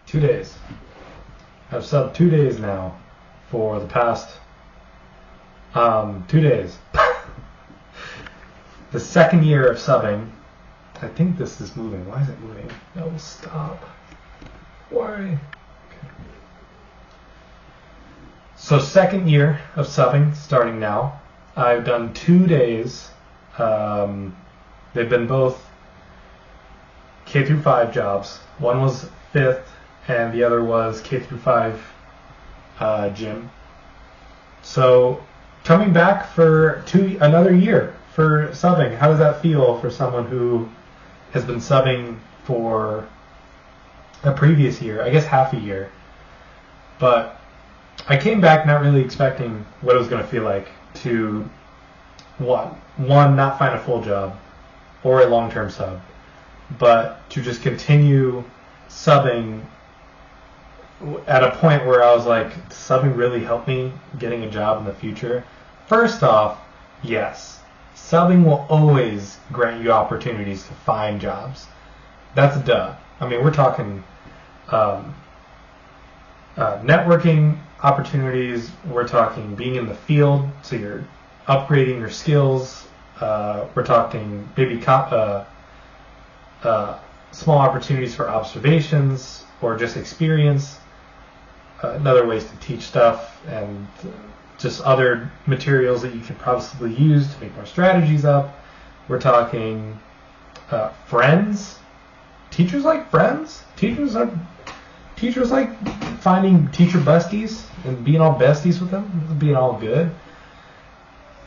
2 days. I've subbed 2 days now for the past 2 days. The second year of subbing. I think this is moving. Why is it moving? No, stop. Why? Okay. So second year of subbing, starting now. I've done 2 days. They've been both K through 5 jobs. One was 5th, and the other was K through 5 gym. So coming back for another year for subbing, how does that feel for someone who has been subbing for a previous year, I guess half a year? But I came back not really expecting what it was going to feel like to one, not find a full job or a long-term sub, but to just continue subbing at a point where I was like, does subbing really help me getting a job in the future? First off, yes. Subbing will always grant you opportunities to find jobs. That's a duh. I mean, we're talking networking opportunities. We're talking being in the field, so you're upgrading your skills. We're talking maybe small opportunities for observations or just experience. Other ways to teach stuff and just other materials that you could possibly use to make more strategies up. We're talking friends. Teachers like friends. Teachers like finding teacher besties and being all besties with them, being all good.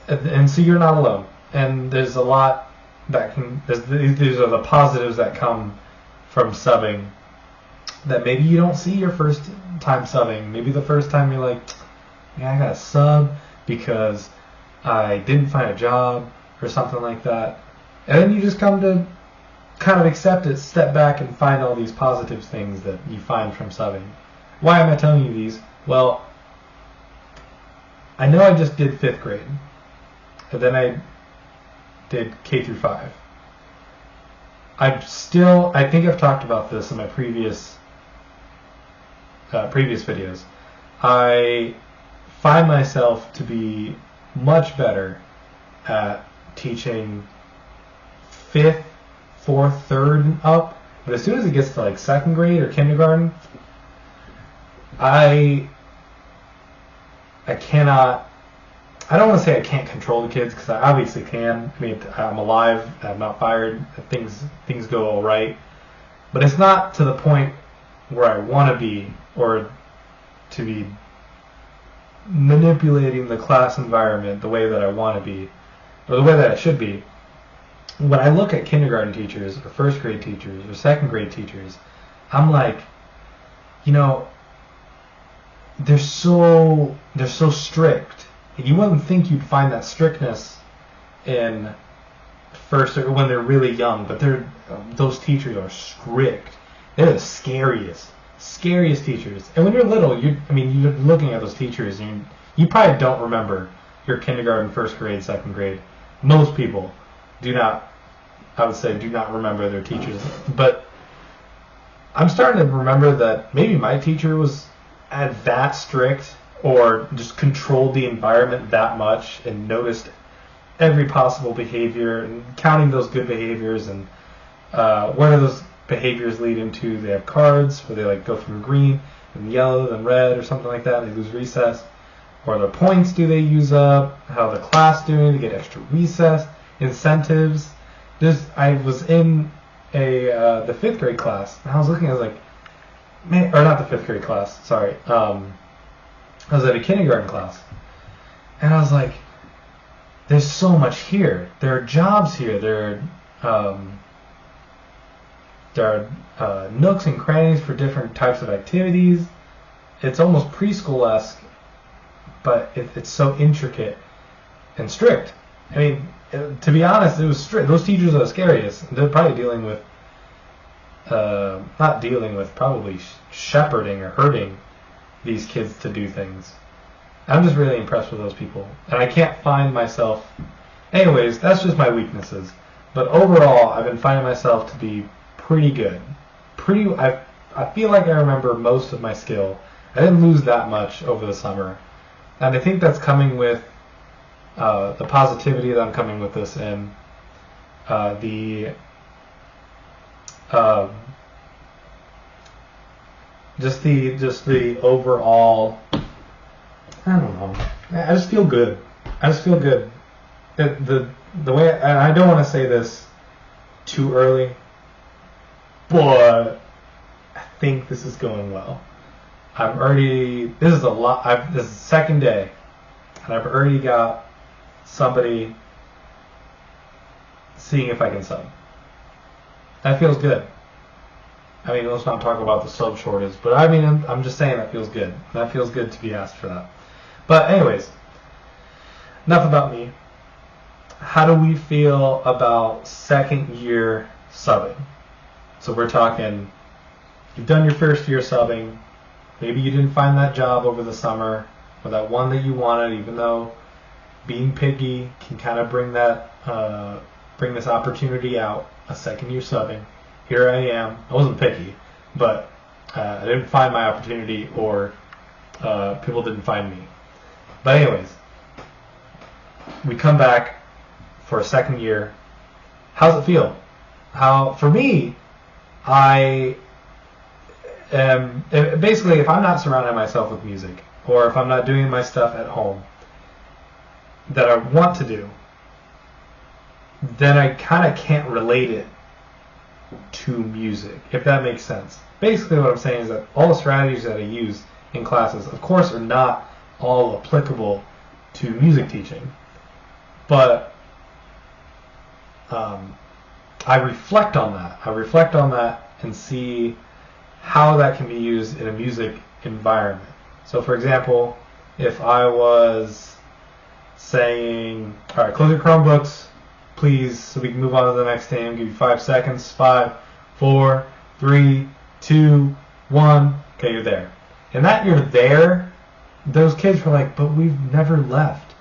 And so you're not alone. And there's a lot that these are the positives that come from subbing that maybe you don't see your first time subbing. Maybe the first time you're like, yeah, I got a sub because I didn't find a job or something like that. And then you just come to kind of accept it, step back, and find all these positive things that you find from subbing. Why am I telling you these? Well, I know I just did 5th grade. And then I did K through 5. I think I've talked about this in my previous videos. I find myself to be much better at teaching 5th, 4th, 3rd, and up. But as soon as it gets to like 2nd grade or kindergarten, I don't want to say I can't control the kids, because I obviously can. I mean, I'm alive, I'm not fired, things go all right. But it's not to the point where I want to be, or to be manipulating the class environment the way that I want to be, or the way that I should be. When I look at kindergarten teachers, or 1st grade teachers, or 2nd grade teachers, I'm like, they're so strict. You wouldn't think you'd find that strictness in first or when they're really young, but those teachers are strict. They're the scariest teachers. And when you're little, you're looking at those teachers, and you probably don't remember your kindergarten, 1st grade, 2nd grade. Most people do not remember their teachers. But I'm starting to remember that maybe my teacher was that strict, or just controlled the environment that much and noticed every possible behavior and counting those good behaviors, and where do those behaviors lead into? They have cards where they like go from green and yellow then red or something like that. They lose recess. Or the points do they use up? How the class doing to get extra recess? Incentives. I was in the 5th grade class, and I was looking, I was like, man, or not the 5th grade class, sorry. I was at a kindergarten class, and I was like, there's so much here. There are jobs here. There are nooks and crannies for different types of activities. It's almost preschool-esque, but it's so intricate and strict. I mean, to be honest, it was strict. Those teachers are the scariest. They're probably probably shepherding or herding these kids to do things. I'm just really impressed with those people, and I can't find myself. Anyways, that's just my weaknesses. But overall, I've been finding myself to be pretty good. I feel like I remember most of my skill. I didn't lose that much over the summer, and I think that's coming with the positivity that I'm coming with this in, the just the overall. I don't know. I just feel good. I just feel good. The way, and I don't want to say this too early, but I think this is going well. I'm already. This is a lot. This is the second day, and I've already got somebody seeing if I can sub. That feels good. I mean, let's not talk about the sub shortage, but I mean, I'm just saying that feels good. That feels good to be asked for that. But anyways, enough about me. How do we feel about second year subbing? So we're talking, you've done your first year subbing. Maybe you didn't find that job over the summer, or that one that you wanted, even though being picky can kind of bring this opportunity out, a second year subbing. Here I am. I wasn't picky, but I didn't find my opportunity, or people didn't find me. But anyways, we come back for a second year. How's it feel? For me, I am basically, if I'm not surrounding myself with music, or if I'm not doing my stuff at home that I want to do, then I kind of can't relate it to music, if that makes sense. Basically what I'm saying is that all the strategies that I use in classes, of course, are not all applicable to music teaching, but I reflect on that and see how that can be used in a music environment. So for example, if I was saying, all right, close your Chromebooks, please, so we can move on to the next thing. I'll give you 5 seconds. 5, 4, 3, 2, 1. Okay, you're there. And that you're there, those kids were like, but we've never left.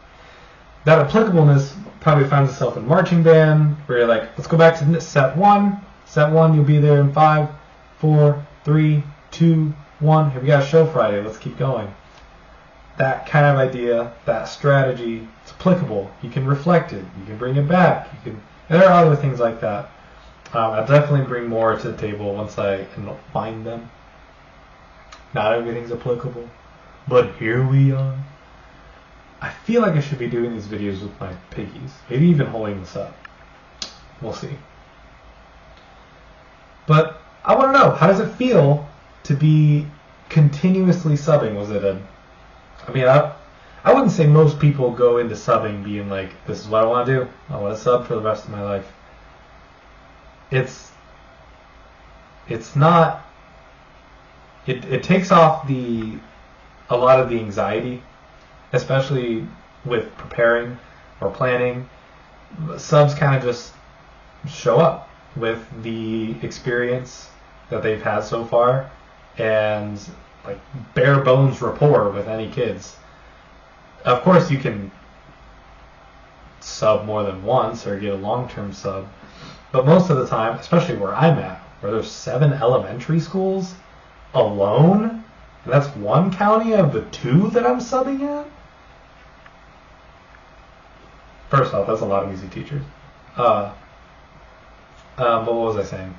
That applicableness probably finds itself in marching band, where you're like, let's go back to set 1. Set 1, you'll be there in 5, 4, 3, 2, 1. Here we got a show Friday. Let's keep going. That kind of idea, that strategy, it's applicable. You can reflect it. You can bring it back. There are other things like that. I'll definitely bring more to the table once I can find them. Not everything's applicable, but here we are. I feel like I should be doing these videos with my piggies. Maybe even holding this up. We'll see. But I want to know, how does it feel to be continuously subbing? I wouldn't say most people go into subbing being like, this is what I want to do. I want to sub for the rest of my life. It's not. It takes off a lot of the anxiety, especially with preparing or planning. Subs kind of just show up with the experience that they've had so far, and like bare bones rapport with any kids. Of course, you can sub more than once or get a long-term sub, but most of the time, especially where I'm at, where there's 7 elementary schools alone, and that's one county of the 2 that I'm subbing at. First off, that's a lot of music teachers. But what was I saying?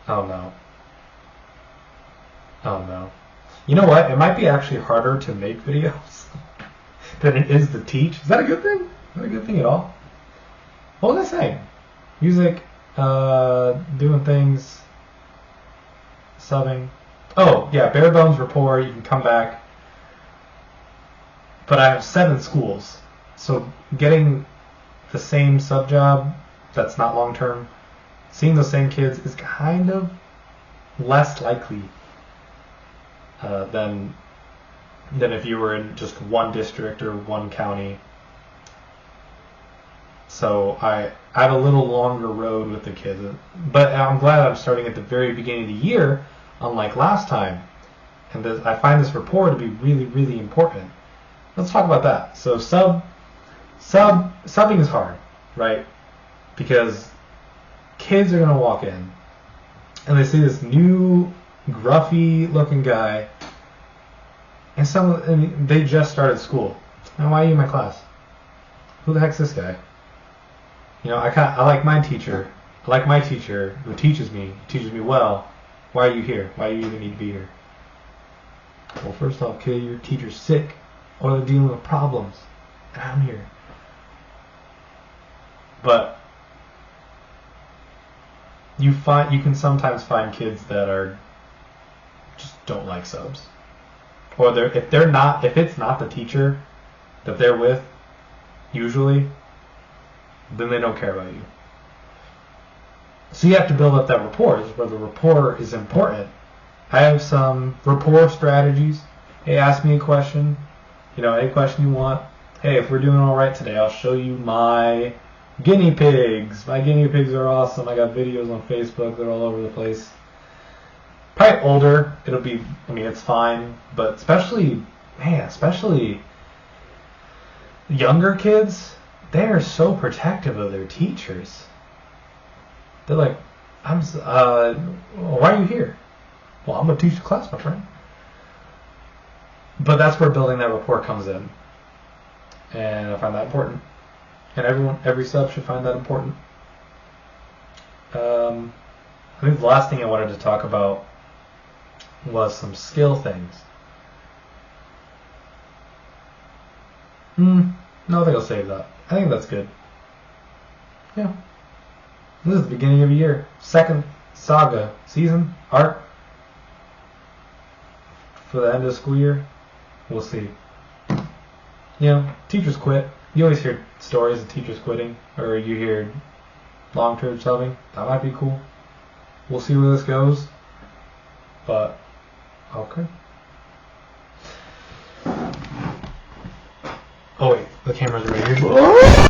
Oh no. You know what? It might be actually harder to make videos than it is to teach. Is that a good thing? Is that a good thing at all? What was I saying? Music, doing things, subbing. Oh, yeah, bare bones rapport. You can come back. But I have 7 schools. So getting the same sub job that's not long term, seeing those same kids is kind of less likely than if you were in just one district or one county. So I have a little longer road with the kids, but I'm glad I'm starting at the very beginning of the year, unlike last time. And I find this rapport to be really, really important. Let's talk about that. So subbing is hard, right? Because kids are gonna walk in and they see this new gruffy looking guy, and they just started school. And why are you in my class? Who the heck's this guy? You know, I like my teacher. I like my teacher who teaches me well. Why are you here? Why do you even need to be here? Well, first off, kid, your teacher's sick, or they're dealing with problems, and I'm here. But you can sometimes find kids that are just don't like subs, or if it's not the teacher that they're with, usually, then they don't care about you. So you have to build up that rapport. This is where the rapport is important. I have some rapport strategies. Hey, ask me a question. Any question you want. Hey, if we're doing all right today, I'll show you my guinea pigs. My guinea pigs are awesome. I got videos on Facebook. They're all over the place. Probably older. It's fine. But especially younger kids, they are so protective of their teachers. They're like, why are you here? Well, I'm going to teach the class, my friend. But that's where building that rapport comes in. And I find that important. And every sub should find that important. I think the last thing I wanted to talk about was some skill things. No, I think I'll save that. I think that's good. Yeah. This is the beginning of a year. Second saga season arc for the end of the school year. We'll see. Teachers quit. You always hear stories of teachers quitting, or you hear long-term subbing. That might be cool. We'll see where this goes. But, okay. Oh wait, the camera's right here.